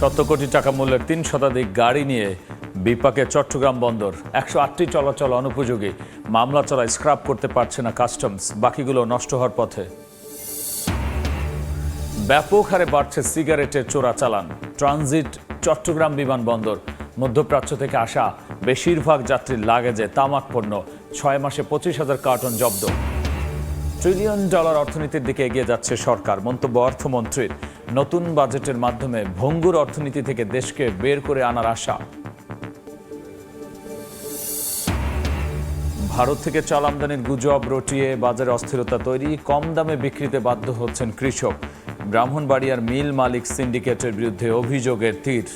70 কোটি টাকা মূল্যের 3 শতাধিক গাড়ি নিয়ে বিপাকে চট্টগ্রাম বন্দর। 108টি চলাচল অনুপযোগী, মামলা চলায় স্ক্র্যাপ করতে পারছে না কাস্টমস, বাকিগুলো নষ্ট হওয়ার পথে। ব্যাপক হারে বাড়ছে সিগারেটের চোরাচালান। ট্রানজিট চট্টগ্রাম বিমানবন্দর। মধ্যপ্রাচ্য থেকে আসা বেশিরভাগ যাত্রীর লাগেজে তামাক পণ্য। 6 মাসে 25,000 কার্টন জব্দ। $ট্রিলিয়ন অর্থনীতির দিকে এগিয়ে যাচ্ছে সরকার, মন্তব্য অর্থমন্ত্রীর। নতুন বাজেটের মাধ্যমে ভঙ্গুর অর্থনীতি থেকে দেশকে বের করে আনার আশা। ভারত থেকে চাল আমদানির গুজব রটিয়ে বাজারে অস্থিরতা তৈরি, কম দামে বিক্রিতে বাধ্য হচ্ছেন কৃষক। ব্রাহ্মণবাড়িয়ার মিল মালিক সিন্ডিকেটের বিরুদ্ধে অভিযোগের তীর।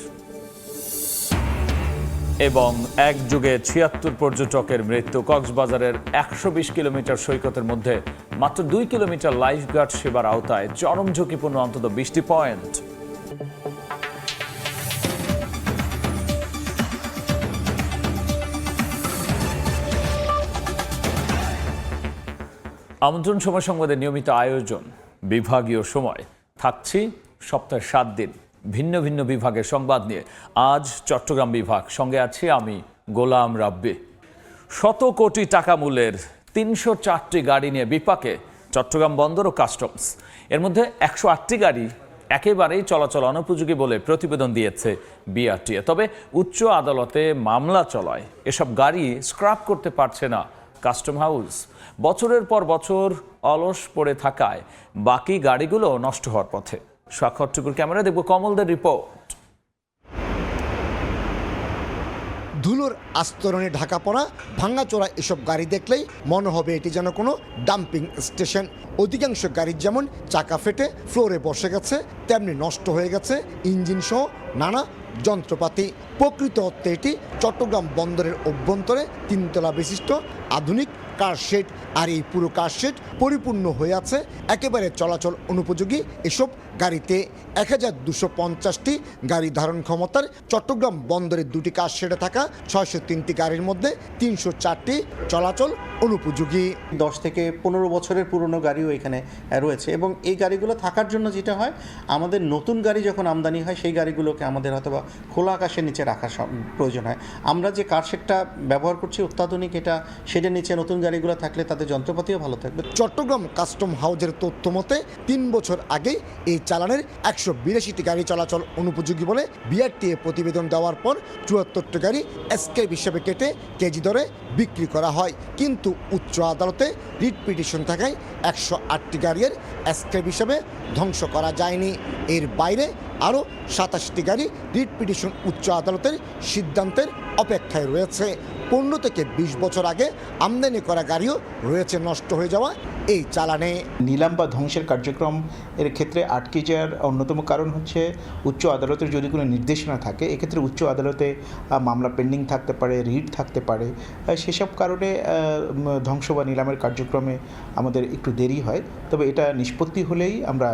এবং একযোগে 76 পর্যটকের মৃত্যু। কক্সবাজারের 120 কিলোমিটার সৈকতের মধ্যে মাত্র 2 কিলোমিটার লাইফগার্ড সেবার আওতায় চরম ঝুঁকিপূর্ণ অন্তত 20টি পয়েন্ট। আমন্ত্রণ সময় সংবাদের নিয়মিত আয়োজন বিভাগীয় সময়। থাকছি সপ্তাহে 7 দিন ভিন্ন ভিন্ন বিভাগের সংবাদ নিয়ে। আজ চট্টগ্রাম বিভাগ, সঙ্গে আছি আমি গোলাম রাব্বি। 100 কোটি টাকা মূল্যের 304টি গাড়ি নিয়ে বিপাকে চট্টগ্রাম বন্দর ও কাস্টমস। এর মধ্যে 108টি গাড়ি একেবারেই চলাচল অনুপযোগী বলে প্রতিবেদন দিয়েছে বিআরটিএ। তবে উচ্চ আদালতে মামলা চলায় এসব গাড়ি স্ক্র্যাপ করতে পারছে না কাস্টম হাউস। বছরের পর বছর অলস পড়ে থাকায় বাকি গাড়িগুলো নষ্ট হওয়ার পথে। স্বাক্ষরটুকুর ক্যামেরা দেখব কমলদের রিপোর্ট। ধুলোর আস্তরণে ঢাকা পড়া ভাঙাচোরা এসব গাড়ি দেখলেই মনে হবে এটি যেন কোনো ডাম্পিং স্টেশন। অধিকাংশ গাড়ির যেমন চাকা ফেটে ফ্লোরে বসে গেছে, তেমনি নষ্ট হয়ে গেছে ইঞ্জিন সহ নানা যন্ত্রপাতি। প্রকৃত অর্থে এটি চট্টগ্রাম বন্দরের অভ্যন্তরে 3 তলা বিশিষ্ট আধুনিক কার শেড। আর এই পুরো কার শেড পরিপূর্ণ হয়ে আছে একেবারে চলাচল অনুপযোগী এসব গাড়িতে। 1250টি গাড়ি ধারণ ক্ষমতার চট্টগ্রাম বন্দরের 2টি কার শেডে থাকা 603টি গাড়ির মধ্যে 304টি চলাচল অনুপযোগী। 10 থেকে 15 বছরের পুরনো গাড়িও এখানে রয়েছে এবং এই গাড়িগুলো থাকার জন্য যেটা হয়, আমাদের নতুন গাড়ি যখন আমদানি হয় সেই গাড়িগুলোকে আমাদের হয়তোবা খোলা আকাশের নিচে রাখার প্রয়োজন হয়। আমরা যে কার শেডটা ব্যবহার করছি অত্যাধুনিক, এটা শেডের নিচে নতুন গাড়িগুলো থাকলে তাদের যন্ত্রপাতিও ভালো থাকবে। চট্টগ্রাম কাস্টম হাউজের তথ্য মতে 3 বছর আগে এই চালানের 182টি গাড়ি চলাচল অনুপযোগী বলে বিআরটিএ প্রতিবেদন দেওয়ার পর 74টি গাড়ি এসকেপ হিসেবে কেটে কেজি দরে বিক্রি করা হয়। কিন্তু উচ্চ আদালতে রিট পিটিশন থাকায় 108টি গাড়ির এসকেপ হিসেবে ধ্বংস করা যায়নি। এর বাইরে আরও 27টি গাড়ি রিট পিটিশন উচ্চ আদালতের সিদ্ধান্তের অপেক্ষায় রয়েছে। 15 থেকে 20 বছর আগে আমদানি করা গাড়িও রয়েছে নষ্ট হয়ে যাওয়া এই চালানে। নিলাম বা ধ্বংসের কার্যক্রম এর ক্ষেত্রে আটকে যাওয়ার অন্যতম কারণ হচ্ছে উচ্চ আদালতের যদি কোনো নির্দেশনা থাকে, এক্ষেত্রে উচ্চ আদালতে মামলা পেন্ডিং থাকতে পারে, রিট থাকতে পারে। সেসব কারণে ধ্বংস বা নিলামের কার্যক্রমে আমাদের একটু দেরি হয়। তবে এটা নিষ্পত্তি হলেই আমরা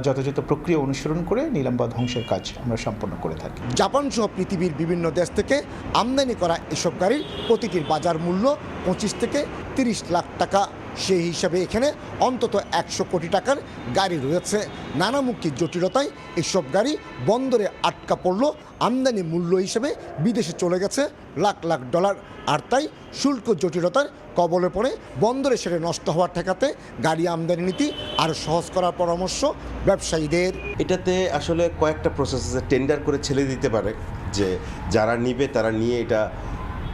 যথাযথ প্রক্রিয়া অনুসরণ করে নিলাম বা ধ্বংসের কাজ আমরা সম্পন্ন করে থাকি। জাপান সহ পৃথিবীর বিভিন্ন দেশ থেকে আমদানি করা এসব গাড়ির প্রতিটির বাজার মূল্য 25 থেকে 30 লাখ টাকা। সেই হিসাবে এখানে অন্তত 100 কোটি টাকার গাড়ি রয়েছে। নানামুখী জটিলতায় এসব গাড়ি বন্দরে আটকা পড়ল। আমদানি মূল্য হিসেবে বিদেশে চলে গেছে লাখ লাখ ডলার। আর তাই শুল্ক জটিলতার কবলে পড়ে বন্দরে সেটা নষ্ট হওয়া ঠেকাতে গাড়ি আমদানি নীতি আরও সহজ করার পরামর্শ ব্যবসায়ীদের। এটাতে আসলে কয়েকটা প্রসেস আছে। টেন্ডার করে ছেড়ে দিতে পারে যে যারা নিবে তারা নিয়ে এটা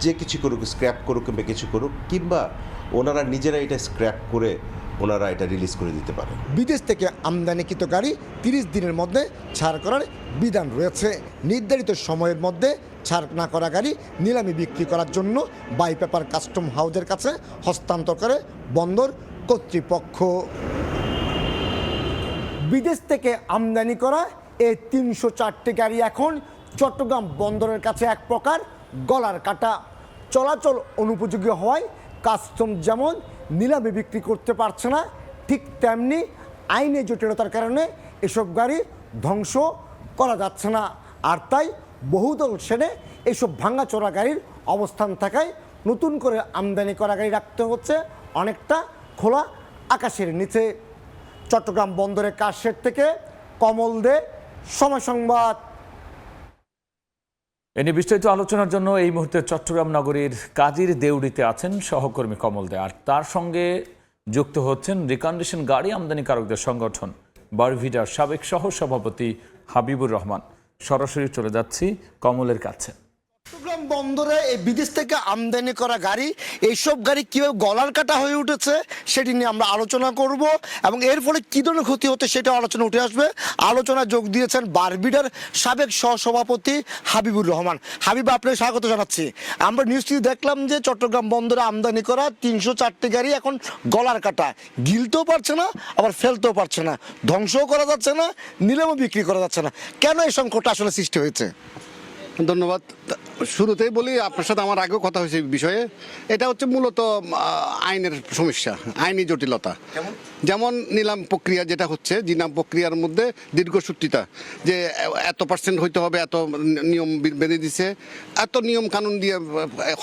যে কিছু করুক, স্ক্র্যাপ করুক কিংবা কিছু করুক, কিংবা ওনারা নিজেরা এটা স্ক্র্যাপ করে ওনারা এটা রিলিজ করে দিতে পারে। বিদেশ থেকে আমদানিকৃত গাড়ি 30 দিনের মধ্যে ছাড় করার বিধান রয়েছে। নির্ধারিত সময়ের মধ্যে ছাড় না করা গাড়ি নিলামে বিক্রি করার জন্য বাই পেপার কাস্টম হাউজের কাছে হস্তান্তর করে বন্দর কর্তৃপক্ষ। বিদেশ থেকে আমদানি করা এই 304টি গাড়ি এখন চট্টগ্রাম বন্দরের কাছে এক প্রকার গলার কাটা। চলাচল অনুপযোগী হওয়ায় কাস্টম যেমন নিলামে বিক্রি করতে পারছে না, ঠিক তেমনি আইনি জটিলতার কারণে এসব গাড়ি ধ্বংস করা যাচ্ছে না। আর তাই বহুদল শেডে এসব ভাঙাচোরা গাড়ির অবস্থান থাকায় নতুন করে আমদানি করা গাড়ি রাখতে হচ্ছে অনেকটা খোলা আকাশের নিচে। চট্টগ্রাম বন্দরের কার শেড থেকে কমল দে, সময় সংবাদ। এ নিয়ে বিস্তারিত আলোচনার জন্য এই মুহূর্তে চট্টগ্রাম নগরীর কাজীর দেউড়িতে আছেন সহকর্মী কমল দে, আর তার সঙ্গে যুক্ত হচ্ছেন রিকন্ডিশন গাড়ি আমদানিকারকদের সংগঠন বারভিডার সাবেক সহ সভাপতি হাবিবুর রহমান। সরাসরি চলে যাচ্ছি কমলের কাছে। চট্টগ্রাম বন্দরে এই বিদেশ থেকে আমদানি করা গাড়ি, এইসব গাড়ি কিভাবে গলার কাটা হয়ে উঠেছে সেটি নিয়ে আমরা আলোচনা করব এবং এর ফলে কি ধরনের ক্ষতি হতে সেটা আলোচনা উঠে আসবে। আলোচনা যোগ দিয়েছেন বারবিডার সাবেক সহসভাপতি হাবিবুর রহমান। হাবিব, আপনাকে স্বাগত জানাচ্ছি। আমরা নিউজটি দেখলাম যে চট্টগ্রাম বন্দরে আমদানি করা 304টি গাড়ি এখন গলার কাটা, গিলতেও পারছে না, আবার ফেলতেও পারছে না, ধ্বংসও করা যাচ্ছে না, নিলামও বিক্রি করা যাচ্ছে না। কেন এই সংকটটা আসলে সৃষ্টি হয়েছে? ধন্যবাদ। শুরুতেই বলি, আপনার সাথে আমার আগেও কথা হয়েছে এই বিষয়ে। এটা হচ্ছে মূলত আইনের সমস্যা, আইনি জটিলতা। যেমন নিলাম প্রক্রিয়া যেটা হচ্ছে, নিলাম প্রক্রিয়ার মধ্যে দীর্ঘসূত্রিতা, যে এত পার্সেন্ট হইতে হবে, এত নিয়ম বেঁধে দিছে, এত নিয়ম কানুন দিয়ে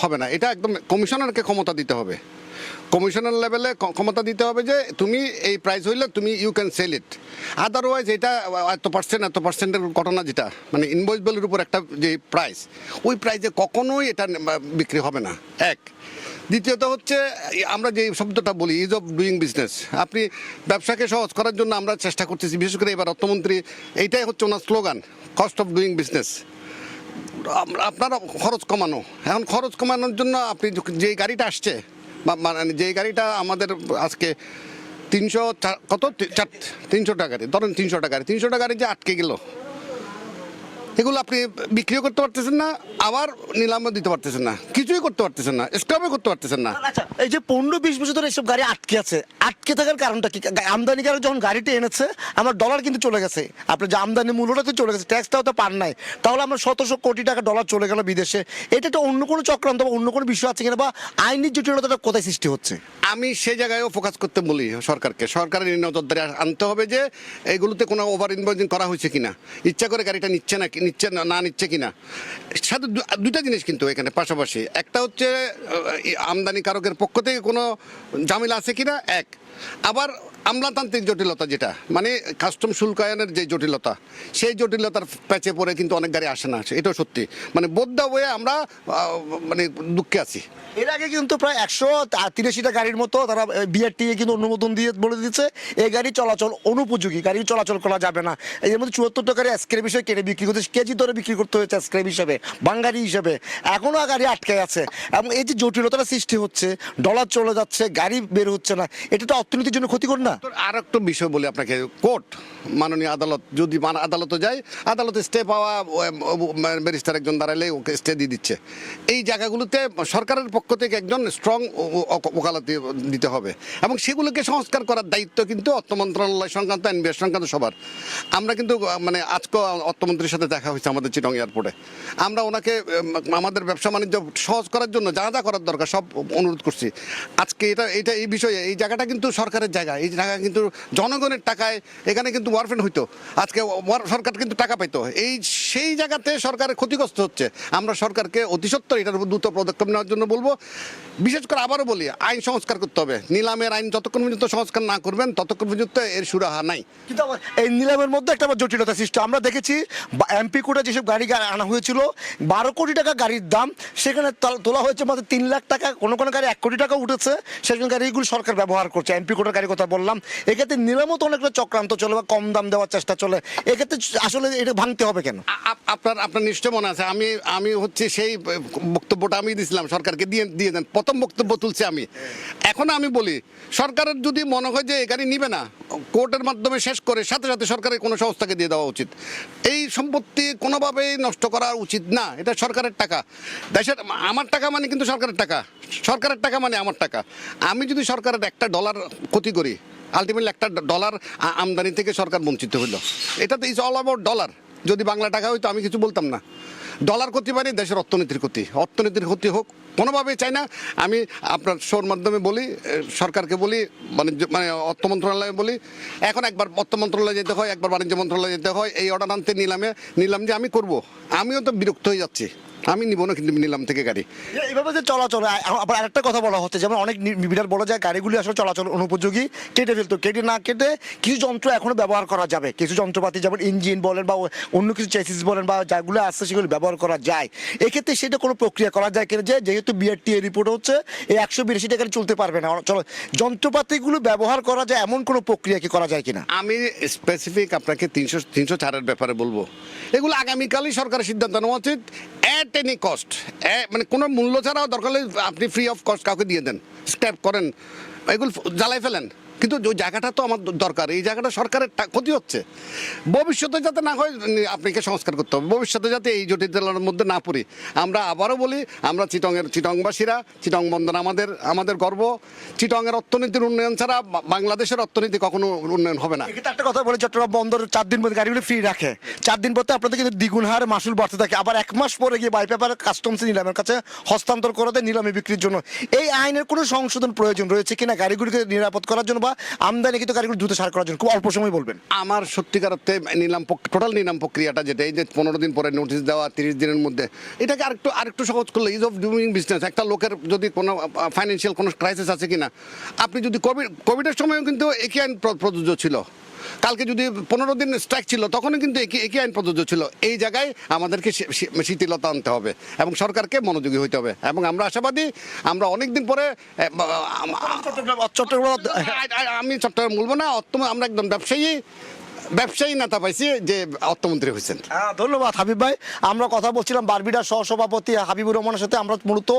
হবে না। এটা একদম কমিশনারকে ক্ষমতা দিতে হবে, কমিশনার লেভেলে ক্ষমতা দিতে হবে যে তুমি এই প্রাইস হইলে তুমি you can sell it. Otherwise এটা এত পার্সেন্টের ঘটনা, যেটা মানে ইনভয়েস বিলের উপর একটা যে প্রাইস, ওই প্রাইসে কখনোই এটা বিক্রি হবে না। এক। দ্বিতীয়ত হচ্ছে, আমরা যে শব্দটা বলি ইজ অফ ডুইং বিজনেস, আপনি ব্যবসাকে সহজ করার জন্য আমরা চেষ্টা করতেছি। বিশেষ করে এবার অর্থমন্ত্রী, এইটাই হচ্ছে ওনার slogan, cost of doing business. আপনারা খরচ কমানো, এখন খরচ কমানোর জন্য আপনি যে গাড়িটা আসছে, মানে যে গাড়িটা আমাদের আজকে 300 টাকারে, ধরেন 300 টাকারে যে আটকে গেল, এগুলো আপনি বিক্রিও করতে পারতেছেন না, আবার নিলামও দিতে পারতেছেন না, কিছুই করতে পারতেছেন না, স্ক্র্যাপও করতে পারতেছেন না। আচ্ছা, এই যে 15-20 বছর ধরে এইসব গাড়ি আটকে আছে, আটকে থাকার কারণটা কি? আমদানিকারক যখন গাড়িটা এনেছে, আমার ডলার কিন্তু চলে গেছে, আপনার যে আমদানি মূল্যটা তো চলে গেছে, ট্যাক্সটাও তো পান নাই, তাহলে আমার 100 কোটি টাকা ডলার চলে গেল বিদেশে। এটা তো অন্য কোনো চক্রান্ত বা অন্য কোনো বিষয় আছে কিনা, বা আইনি জটিলতাটা কোথায় সৃষ্টি হচ্ছে? আমি সেই জায়গায়ও ফোকাস করতে বলি সরকারকে, সরকারের নজরদারি আনতে হবে যে এগুলোতে কোনো ওভার ইনভয়েসিং করা হয়েছে কিনা, ইচ্ছা করে গাড়িটা নিচ্ছে না নিচ্ছে কিনা। সাথে দুইটা জিনিস কিন্তু এখানে পাশাপাশি, একটা হচ্ছে আমদানিকারকের পক্ষ থেকে কোনো ঝামেলা আছে কিনা, এক। আবার আমলাতান্ত্রিক জটিলতা, যেটা মানে কাস্টম শুল্কায়নের যে জটিলতা, সেই জটিলতার প্যাচে পড়ে কিন্তু অনেক গাড়ি আসে না, এটাও সত্যি। মানে বোধ হয়ে আমরা মানে দুঃখে আছি। এর আগে কিন্তু প্রায় 183টা গাড়ির মতো তারা বিআরটিএ কিন্তু অনুমোদন দিয়ে বলে দিচ্ছে এই গাড়ি চলাচল অনুপযোগী, গাড়ি চলাচল করা যাবে না। এর মধ্যে 74টা গাড়ি স্ক্র্যাপ হিসেবে কেটে বিক্রি করতে, কেজি ধরে বিক্রি করতে হয়েছে স্ক্র্যাপ হিসেবে, বাঙ্গারি হিসেবে। এখনও গাড়ি আটকে আছে এবং এই যে জটিলতাটা সৃষ্টি হচ্ছে, ডলার চলে যাচ্ছে, গাড়ি বের হচ্ছে না, এটা তো অর্থনীতির জন্য ক্ষতিকর না? আর একটা বিষয় বলি আপনাকে, কোর্ট, মাননীয় আদালত, যদি আদালতে যায়, আদালতে স্টে পাওয়া ব্যারিস্টার একজন দাঁড়ালে ওকে স্টে দিয়ে দিচ্ছে। এই জায়গাগুলোতে সরকারের পক্ষ থেকে একজন স্ট্রং ওকালতি দিতে হবে এবং সেগুলোকে সংস্কার করার দায়িত্ব কিন্তু অর্থ মন্ত্রণালয় সংক্রান্ত, এনবিআর সংক্রান্ত সবার। আমরা কিন্তু মানে আজকে অর্থমন্ত্রীর সাথে দেখা হয়েছে আমাদের চিটং এয়ারপোর্টে, আমরা ওনাকে আমাদের ব্যবসা বাণিজ্য সহজ করার জন্য যা যা করার দরকার সব অনুরোধ করছি। আজকে এটা এই বিষয়ে, এই জায়গাটা কিন্তু সরকারের জায়গা, এই জায়গা কিন্তু জনগণের টাকায়, এখানে কিন্তু ওয়ারফেন্ড হইতো, আজকে সরকার কিন্তু টাকা পাইতো, সেই জায়গাতে সরকারের ক্ষতিগ্রস্ত হচ্ছে। আমরা সরকারকে অতিসত্বর এটার উপর দ্রুত পদক্ষেপ নেওয়ার জন্য বলবো। বিশেষ করে আবারও বলি, আইন সংস্কার করতে হবে। নিলামের আইন যতক্ষণ পর্যন্ত সংস্কার না করবেন ততক্ষণ পর্যন্ত এর সুরাহা নাই। কিন্তু এই নিলামের মধ্যে একটা জটিলতা সৃষ্টি, আমরা দেখেছি এমপি কোর্টে যেসব গাড়ি আনা হয়েছিল 12 কোটি টাকা গাড়ির দাম, সেখানে তোলা হয়েছে মাত্র 3 লাখ টাকা, কোনো কোনো গাড়ি 1 কোটি টাকা উঠেছে, সেখানে গাড়িগুলো সরকার ব্যবহার করছে। এমপি কোর্টের গাড়ির কথা বললাম, এক্ষেত্রে নিলামও তো অনেকটা চক্রান্ত চলে বা কম দাম দেওয়ার চেষ্টা চলে, এক্ষেত্রে আসলে এটা ভাঙতে হবে কেন? আপনার নিশ্চয় মনে আছে, আমি হচ্ছে সেই বক্তব্যটা আমি দিয়েছিলাম, সরকারকে দিয়ে দেন, প্রথম বক্তব্য তুলছি আমি। এখন আমি বলি, সরকারের যদি মনে হয় যে এই গাড়ি নিবে না, কোর্টের মাধ্যমে শেষ করে সাথে সাথে সরকারের কোনো সংস্থাকে দিয়ে দেওয়া উচিত। এই সম্পত্তি কোনোভাবেই নষ্ট করা উচিত না, এটা সরকারের টাকা, দেশের। আমার টাকা মানে কিন্তু সরকারের টাকা, সরকারের টাকা মানে আমার টাকা। আমি যদি সরকারের $1 ক্ষতি করি, আলটিমেটলি $1 আমদানি থেকে সরকার বঞ্চিত হইল। এটা তো ইজ অল অ্যাবাউট ডলার। যদি বাংলা টাকা হইতো আমি কিছু বলতাম না। ডলার ক্ষতি মানে দেশের অর্থনীতির ক্ষতি, অর্থনীতির ক্ষতি হোক, কোনোভাবেই চাই না। আমি আপনার শোর মাধ্যমে বলি, সরকারকে বলি, মানে অর্থ মন্ত্রণালয়ে বলি, এখন একবার অর্থ মন্ত্রণালয়ে যেতে হয়, একবার বাণিজ্য মন্ত্রণালয়ে যেতে হয়, এই অর্ডার আনতে নিলাম যে আমি করব, আমিও তো বিরক্ত হয়ে যাচ্ছি। আমি নিব না কিন্তু নিলাম থেকে গাড়ি। এইভাবে যে চলাচল, আবার আরেকটা কথা বলা হচ্ছে, যেমন অনেক বিডার বলা যায় গাড়িগুলি আসলে চলাচল অনুপযোগী, কেটে ফেলতো, কেটে না কেটে কিছু যন্ত্র এখনো ব্যবহার করা যাবে, কিছু যন্ত্রপাতি যেমন ইঞ্জিন বলেন বা অন্য কিছু চেসিস বলেন বা যেগুলো আছে সেগুলো ব্যবহার করা যায়। এক্ষেত্রে সেটা কোনো প্রক্রিয়া করা যায় কিনা, যেহেতু বিআরটিএ রিপোর্ট হচ্ছে এই 182 টাকা চলতে পারবে না, চলো যন্ত্রপাতিগুলো ব্যবহার করা যায় এমন কোনো প্রক্রিয়া কি করা যায় কিনা? আমি স্পেসিফিক আপনাকে 300 ছাড়ের ব্যাপারে বলবো, এগুলো আগামীকালই সরকারের সিদ্ধান্ত নেওয়া উচিত। অ্যাট এনি কস্ট, মানে কোনো মূল্য ছাড়াও দরকার হলে আপনি ফ্রি অফ কস্ট কাউকে দিয়ে দেন, স্ক্র্যাপ করেন, এগুলো জ্বালাই ফেলেন। কিন্তু ওই জায়গাটা তো আমার দরকার, এই জায়গাটা সরকারের ক্ষতি হচ্ছে। ভবিষ্যতে যাতে না হয় আপনাকে সংস্কার করতে হবে, ভবিষ্যতে যাতে এই জটিলতার মধ্যে না পড়ি। আমরা আবারও বলি, আমরা চিটংবাসীরা, চিটং বন্দর আমাদের গর্ব। চিটংয়ের অর্থনীতির উন্নয়ন ছাড়া বাংলাদেশের অর্থনীতি কখনো উন্নয়ন হবে না। এক্ষেত্রে একটা কথা বলি, চট্টগ্রাম বন্দর 4 দিন পরে গাড়িগুলো ফ্রি রাখে, 4 দিন পর আপনাদের কিন্তু দ্বিগুণ হারে মাসুল বাড়তে থাকে, আবার 1 মাস পরে গিয়ে বাই পেপার কাস্টমস নিলামের কাছে হস্তান্তর করে দেয় নিলামে বিক্রির জন্য। এই আইনের কোনো সংশোধন প্রয়োজন রয়েছে কিনা গাড়িগুলিকে নিরাপদ করার জন্য বা আমদানিকৃত গাড়িগুলো দ্রুত সার করার জন্য? খুব অল্প সময় বলবেন। আমার সত্যিকার অর্থে টোটাল নিলাম প্রক্রিয়াটা যেটা, এই যে 15 দিন পরে নোটিশ দেওয়া, 30 দিনের মধ্যে, এটাকে আরেকটু সহজ করলে, ইজ অফ ডুইং বিজনেস। একটা লোকের যদি কোনো ফাইন্যান্সিয়াল কোনো ক্রাইসিস আছে কিনা, আপনি যদি কোভিডের সময়ও কিন্তু একই আইন প্রযোজ্য ছিল, কালকে যদি 15 দিন স্ট্রাইক ছিল তখনও কিন্তু একই আইন প্রযোজ্য ছিল। এই জায়গায় আমাদেরকে শিথিলতা আনতে হবে এবং সরকারকে মনোযোগী হইতে হবে, এবং আমরা আশাবাদী আমরা অনেকদিন পরে আমি চট্টগ্রাম বলবো না, আমরা একদম ব্যবসায়ী নেতা পাইছি যে অর্থমন্ত্রী হয়েছেন। ধন্যবাদ হাবিব ভাই। আমরা কথা বলছিলাম বারবিডার সহসভাপতি হাবিবুর রহমানের সাথে। আমরা মূলত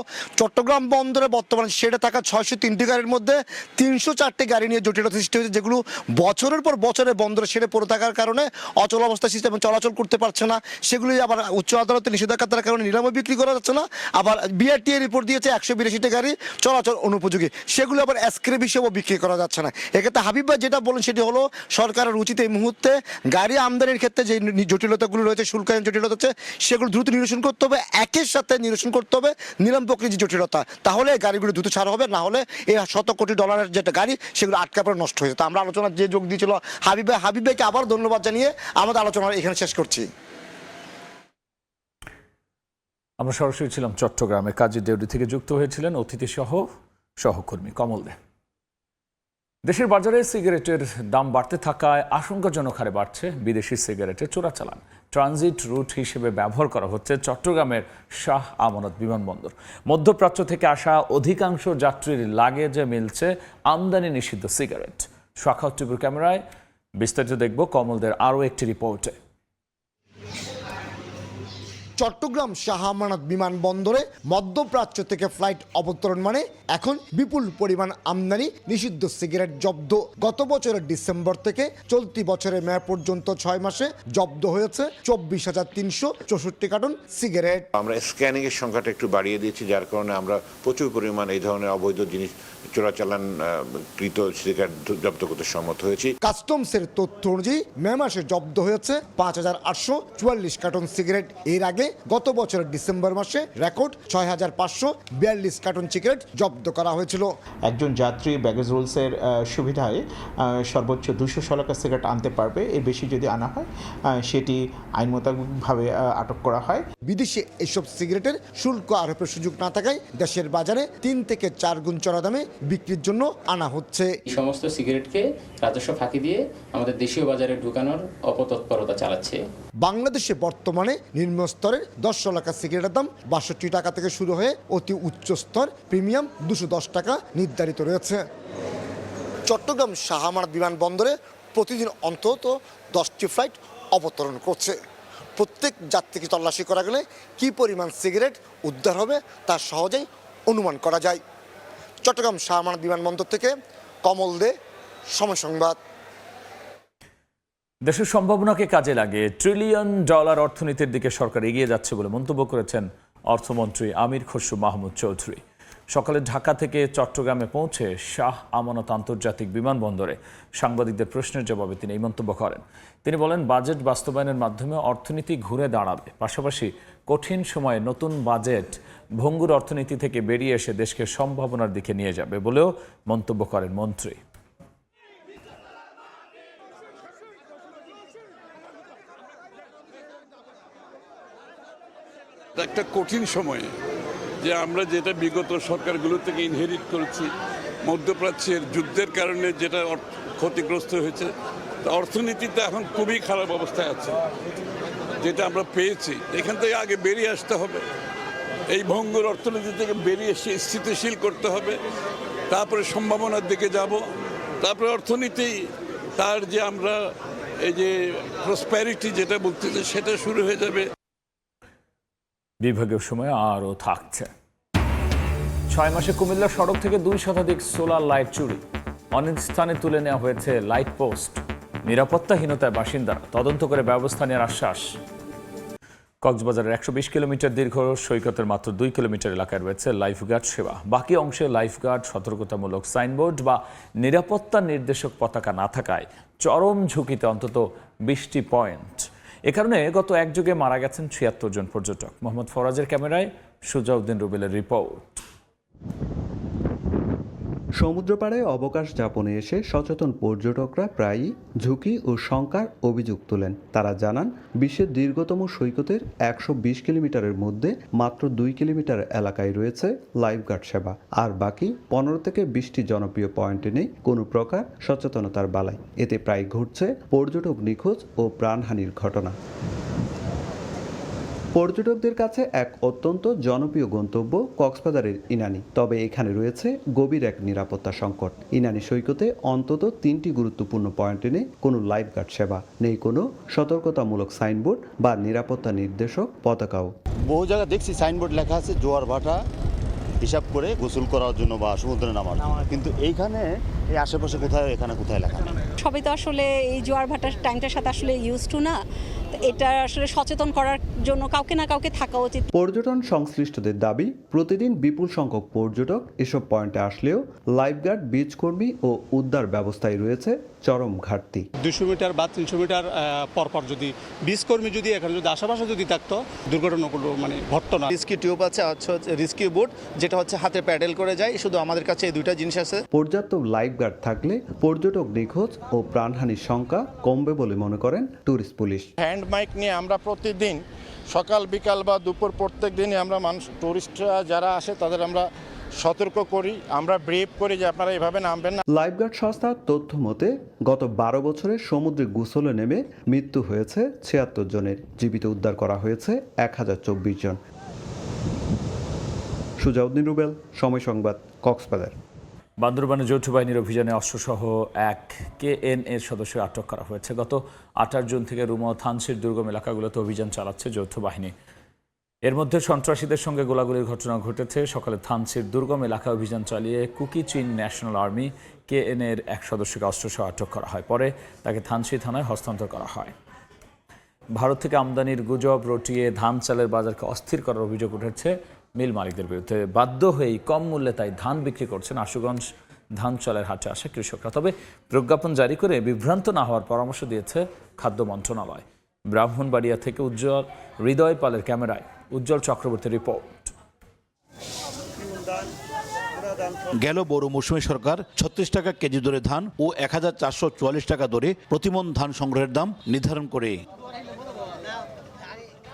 চট্টগ্রাম বন্দরে বর্তমানে সেটা থাকা 603টি গাড়ির মধ্যে 304টি গাড়ি নিয়ে জটিলতা সৃষ্টি হয়েছে, যেগুলো বছরের পর বছরে বন্দরে সেরে পড়ে থাকার কারণে অচল অবস্থা সৃষ্টি এবং চলাচল করতে পারছে না। সেগুলি আবার উচ্চ আদালতে নিষেধাজ্ঞার কারণে নিলামে বিক্রি করা যাচ্ছে না। আবার বিআরটিএ রিপোর্ট দিয়েছে 182টি গাড়ি চলাচল অনুপযোগী, সেগুলো আবার স্ক্র্যাপ হিসেবেও বিক্রি করা যাচ্ছে না। এক্ষেত্রে হাবিব ভাই যেটা বলেন সেটি হলো, সরকারের উচিত এই মুহূর্তে গাড়ি আমদানির ক্ষেত্রে যে জটিলতাগুলো রয়েছে, শুল্কায়ন জটিলতা হচ্ছে, সেগুলো দ্রুত নিরসন করতে হবে, একের সাথে নিরসন করতে হবে নিলাম প্রক্রিয়ার যে জটিলতা, তাহলে গাড়িগুলো দ্রুত ছাড়া হবে। না হলে এই $100 কোটি যেটা গাড়ি সেগুলো আটকা পড়ে নষ্ট হয়েছে। তো আমরা আলোচনার যে যোগ দিয়েছিল হাবিব ভাইকে আবার ধন্যবাদ জানিয়ে আমাদের আলোচনা এখানে শেষ করছি। আমরা সরাসরি ছিলাম চট্টগ্রামে, কাজী দেউরি থেকে যুক্ত হয়েছিলেন অতিথি সহ সহকর্মী কমল দে। দেশের বাজারে সিগারেটের দাম বাড়তে থাকায় আশঙ্কাজনক হারে বাড়ছে বিদেশি সিগারেটের চোরাচালান। ট্রানজিট রুট হিসেবে ব্যবহার করা হচ্ছে চট্টগ্রামের শাহ আমানত বিমানবন্দর। মধ্যপ্রাচ্য থেকে আসা অধিকাংশ যাত্রীর লাগেজে মিলছে আমদানি নিষিদ্ধ সিগারেট। শাখাউত টিপুর ক্যামেরায় বিস্তারিত দেখব কমলদের আরও একটি রিপোর্টে। চট্টগ্রাম শাহ আমানত বিমানবন্দরে মধ্যপ্রাচ্য থেকে ফ্লাইট অবতরণ মানে এখন বিপুল পরিমাণ আমদানি নিষিদ্ধ সিগারেট জব্দ। গত বছরের ডিসেম্বর থেকে চলতি বছরের মে পর্যন্ত 6 মাসে জব্দ হয়েছে 24,364 কার্টন সিগারেট। আমরা স্ক্যানিং এর সংখ্যাটা একটু বাড়িয়ে দিয়েছি, যার কারণে আমরা প্রচুর পরিমাণ এই ধরনের অবৈধ জিনিস চোরাচালান কৃত সিগারেট জব্দ করতে সম্মত হয়েছি। কাস্টমসের তথ্য অনুযায়ী মে মাসে জব্দ হয়েছে 5,844 কার্টন সিগারেট। এর আগে গত বছরের ডিসেম্বর মাসে রেকর্ড 6,542 কার্টন সিগারেট জব্দ করা হয়েছিল। একজন যাত্রী ব্যাগেজ রুলসের সুবিধায় সর্বোচ্চ 200 শলাকা সিগারেট আনতে পারবে, এর বেশি যদি আনা হয় সেটি আইন মোতাবেকভাবে আটক করা হয়। বিদেশে এসব সিগারেটের শুল্ক আরোপের সুযোগ না থাকায় দেশের বাজারে 3 থেকে 4 গুণ চড়া দামে বিক্রির জন্য আনা হচ্ছে। এই সমস্ত সিগারেটকে রাজস্ব ফাঁকি দিয়ে আমাদের দেশীয় বাজারে ঢুকানোর অপতৎপরতা চালাচ্ছে। বাংলাদেশে বর্তমানে নিম্ন স্তরের 10 শলাকা সিগারেটের দাম 62 টাকা থেকে শুরু হয়ে অতি উচ্চ স্তর প্রিমিয়াম 210 টাকা নির্ধারিত রয়েছে। চট্টগ্রাম শাহ আমানত বিমানবন্দরে প্রতিদিন অন্তত 10টি ফ্লাইট অবতরণ করছে। প্রত্যেক যাত্রীকে তল্লাশি করা গেলে কী পরিমাণ সিগারেট উদ্ধার হবে তা সহজেই অনুমান করা যায়। চট্টগ্রাম শাহ আমানত বিমানবন্দর থেকে কমল দে, সময় সংবাদ। দেশের সম্ভাবনাকে কাজে লাগিয়ে $1 ট্রিলিয়ন অর্থনীতির দিকে সরকার এগিয়ে যাচ্ছে বলে মন্তব্য করেছেন অর্থমন্ত্রী আমির খসরু মাহমুদ চৌধুরী। সকালে ঢাকা থেকে চট্টগ্রামে পৌঁছে শাহ আমানত আন্তর্জাতিক বিমানবন্দরে সাংবাদিকদের প্রশ্নের জবাবে তিনি এই মন্তব্য করেন। তিনি বলেন, বাজেট বাস্তবায়নের মাধ্যমে অর্থনীতি ঘুরে দাঁড়াবে, পাশাপাশি কঠিন সময়ে নতুন বাজেট ভঙ্গুর অর্থনীতি থেকে বেরিয়ে এসে দেশকে সম্ভাবনার দিকে নিয়ে যাবে বলেও মন্তব্য করেন মন্ত্রী। একটা কঠিন সময়ে যে আমরা যেটা বিগত সরকারগুলো থেকে ইনহেরিট করেছি, মধ্যপ্রাচ্যের যুদ্ধের কারণে যেটা ক্ষতিগ্রস্ত হয়েছে, অর্থনীতিতে এখন খুবই খারাপ অবস্থায় আছে। যেটা আমরা পেয়েছি এখান থেকে আগে বেরিয়ে আসতে হবে, এই ভঙ্গুর অর্থনীতি থেকে বেরিয়ে এসে স্থিতিশীল করতে হবে, তারপরে সম্ভাবনার দিকে যাব, তারপরে অর্থনীতি তার যে আমরা এই যে প্রসপ্যারিটি যেটা বলতেছি সেটা শুরু হয়ে যাবে। বিভাগীয় সময় আরও থাকছে। 6 মাসে কুমিল্লা সড়ক থেকে 2 শতাধিক সোলার লাইট চুরি, অনেক স্থানে তুলে নেওয়া হয়েছে লাইট পোস্ট। নিরাপত্তাহীনতায় বাসিন্দারা, তদন্ত করে ব্যবস্থা নেওয়ার আশ্বাস। কক্সবাজারের 120 কিলোমিটার দীর্ঘ সৈকতের মাত্র 2 কিলোমিটার এলাকায় রয়েছে লাইফগার্ড সেবা। বাকি অংশে লাইফগার্ড, সতর্কতামূলক সাইনবোর্ড বা নিরাপত্তা নির্দেশক পতাকা না থাকায় চরম ঝুঁকিতে অন্তত 20টি পয়েন্ট। এ কারণে গত একযোগে মারা গেছেন 76 জন পর্যটক। মোহাম্মদ ফরাজের ক্যামেরায় সুজাউদ্দিন রুবেলের রিপোর্ট। সমুদ্রপাড়ে অবকাশ যাপনে এসে সচেতন পর্যটকরা প্রায়ই ঝুঁকি ও শঙ্কার অভিযোগ তোলেন। তারা জানান, বিশ্বের দীর্ঘতম সৈকতের 120 কিলোমিটারের মধ্যে মাত্র 2 কিলোমিটার এলাকায় রয়েছে লাইফগার্ড সেবা, আর বাকি 15 থেকে 20টি জনপ্রিয় পয়েন্টে নেই কোনো প্রকার সচেতনতার বালাই। এতে প্রায় ঘটছে পর্যটক নিখোঁজ ও প্রাণহানির ঘটনা। পর্যটকদের কাছে এক অত্যন্ত জনপ্রিয় গন্তব্য কক্সবাজারের ইনানি, তবে এখানে রয়েছে গভীর এক নিরাপত্তা সংকট। ইনানি সৈকতে অন্তত 3টি গুরুত্বপূর্ণ পয়েন্টে নেই কোনো লাইফগার্ড সেবা, নেই কোনো সতর্কতামূলক সাইনবোর্ড বা নিরাপত্তা নির্দেশক পতাকাও। বহু জায়গায় দেখছি সাইনবোর্ড লেখা আছে জোয়ার ভাটা হিসাব করে গোসল করার জন্য বা সমুদ্রে নামার, কিন্তু এইখানে এই আশেপাশে কোথায় এখানে কোথায় লেখা নেই। সবাই তো আসলে এই জোয়ার ভাটার টাইমটার সাথে আসলে ইউজ টু না, এটা আসলে সচেতন করার জন্য কাউকে না কাউকে থাকা উচিত। পর্যটন সংশ্লিষ্টদের দাবি, প্রতিদিন বিপুল সংখ্যক পর্যটক এসব পয়েন্টে আসলেও লাইফগার্ড, বিচ কর্মী ও উদ্ধার ব্যবস্থায় রয়েছে চরম ঘাটতি। 200 মিটার বা 300 মিটার পরপর যদি বিচ কর্মী যদি এখানে যদি আশেপাশে যদি থাকতো, দুর্ঘটনাগুলো ঘটতো না। রিস্কি টিউব আছে, রিস্কি বোট যেটা হচ্ছে হাতে প্যাডেল করে যায়, শুধু আমাদের কাছে এই দুইটা জিনিস আছে। পর্যাপ্ত লাইফগার্ড থাকলে পর্যটক নিখোঁজ ও প্রাণহানির সংখ্যা কমবে বলে মনে করেন ট্যুরিস্ট পুলিশ। হ্যান্ড মাইক নিয়ে আমরা প্রতিদিন সকাল বিকাল বা দুপুর প্রত্যেক দিনই আমরা মানুষ টুরিস্টরা যারা আসে তাদের আমরা সতর্ক করি, আমরা ব্রিফ করি যে আপনারা এভাবে নামবেন না। লাইফগার্ড সংস্থার তথ্য মতে গত 12 বছরে সমুদ্রে গোসলে নেমে মৃত্যু হয়েছে 76 জনের, জীবিত উদ্ধার করা হয়েছে 1024 জন। সুজাউদ্দিন রুবেল, সময় সংবাদ, কক্সবাজার। বান্দরবানে যৌথ বাহিনীর অভিযানে অস্ত্রসহ এক KNA সদস্য আটক করা হয়েছে। গত 28 জুন থেকে রুমা ও থানসির দুর্গম এলাকাগুলোতে অভিযান চালাচ্ছে যৌথ বাহিনী। এর মধ্যে সন্ত্রাসীদের সঙ্গে গোলাগুলির ঘটনা ঘটেছে। সকালে থানসির দুর্গম এলাকায় অভিযান চালিয়ে কুকি চিন ন্যাশনাল আর্মি KNA-র এক সদস্যকে অস্ত্রসহ আটক করা হয়। পরে তাকে থানসি থানায় হস্তান্তর করা হয়। ভারত থেকে আমদানির গুজব রটিয়ে ধান চালের বাজারকে অস্থির করার অভিযোগ উঠেছে মিল মালিকদের বিরুদ্ধে। বাধ্য হয়েই কম মূল্যে তাই ধান বিক্রি করছেন আশুগঞ্জ ধান চালের হাটে আসে কৃষকরা। তবে প্রজ্ঞাপন জারি করে বিভ্রান্ত না হওয়ার পরামর্শ দিয়েছে খাদ্য মন্ত্রণালয়। ব্রাহ্মণবাড়িয়া থেকে উজ্জ্বল হৃদয় পালের ক্যামেরায় উজ্জ্বল চক্রবর্তীর রিপোর্ট। গেল বড় মৌসুমে সরকার 36 টাকা কেজি দরে ধান ও 1444 টাকা দরে প্রতিমন ধান সংগ্রহের দাম নির্ধারণ করে।